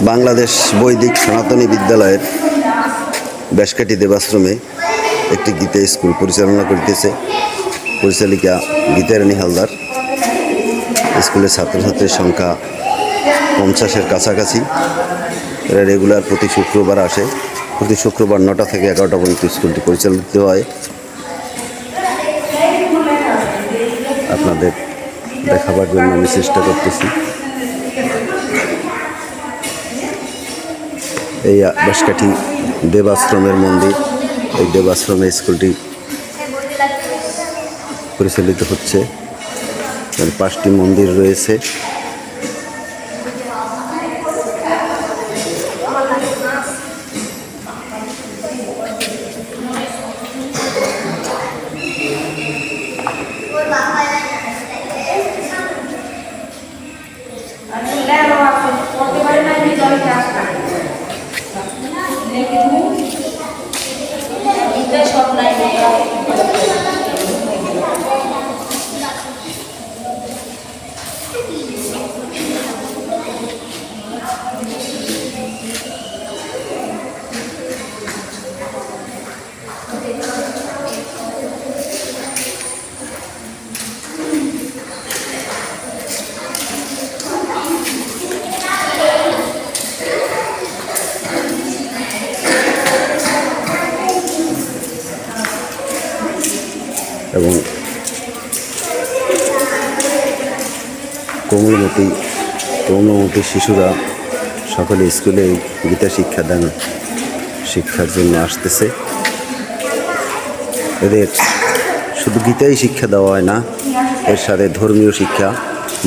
বাংলাদেশ বৈদিক সনাতনী বিদ্যালয়ের বেশকাঠি দেবাশ্রমে একটি গীতা স্কুল পরিচালনা করিতেছে পরিচালিকা গীতারানী হালদার। স্কুলের ছাত্রছাত্রীর সংখ্যা 50-এর কাছাকাছি। এরা রেগুলার প্রতি শুক্রবার আসে। প্রতি শুক্রবার 9টা থেকে 11টা পর্যন্ত স্কুলটি পরিচালিত হয়। আপনাদের দেখাবার জন্য আমি চেষ্টা করতেছি। এই বেশকাঠি দেবাশ্রমের মন্দির, এই দেবাশ্রমে স্কুলটি পরিচালিত হচ্ছে। 5টি মন্দির রয়েছে। এবং কোমলমতি শিশুরা সকলে স্কুলে গীতা শিক্ষার জন্য আসতেছে। এদের শুধু গীতাই শিক্ষা দেওয়া হয় না, এর সাথে ধর্মীয় শিক্ষা,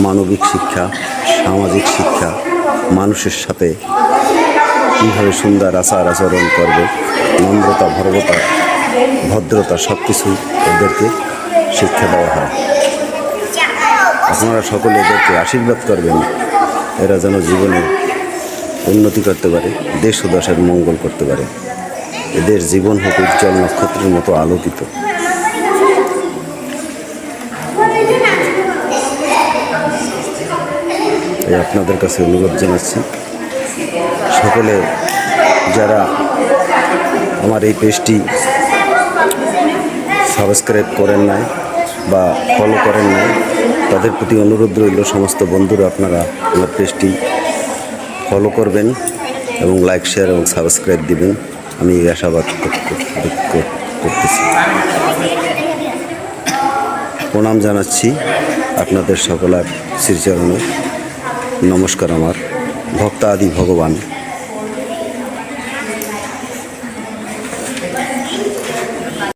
মানবিক শিক্ষা, সামাজিক শিক্ষা, মানুষের সাথে কীভাবে সুন্দর আচার আচরণ করবে, নম্রতা, ভদ্রতা সব কিছু এদেরকে শিক্ষা দেওয়া হয়। আপনারা সকলে এদেরকে আশীর্বাদ করবেন, এরা যেন জীবনে উন্নতি করতে পারে, দেশ ও দেশের মঙ্গল করতে পারে। এদের জীবন হোক উজ্জ্বল নক্ষত্রের মতো আলোকিত। এই আপনাদের কাছে অনুরোধ জানাচ্ছি, সকলে যারা আমার এই পেজটি সাবস্ক্রাইব করেন নাই বা ফলো করেন নাই, তাদের প্রতি অনুরোধ রইল সমস্ত বন্ধুরা আপনারা আমার পেজটি ফলো করবেন এবং লাইক, শেয়ার এবং সাবস্ক্রাইব দিবেন। আমি এই আশাবাদ করতেছি। প্রণাম জানাচ্ছি আপনাদের সকলের শ্রীচরণে। নমস্কার। আমার ভক্তাদি ভগবান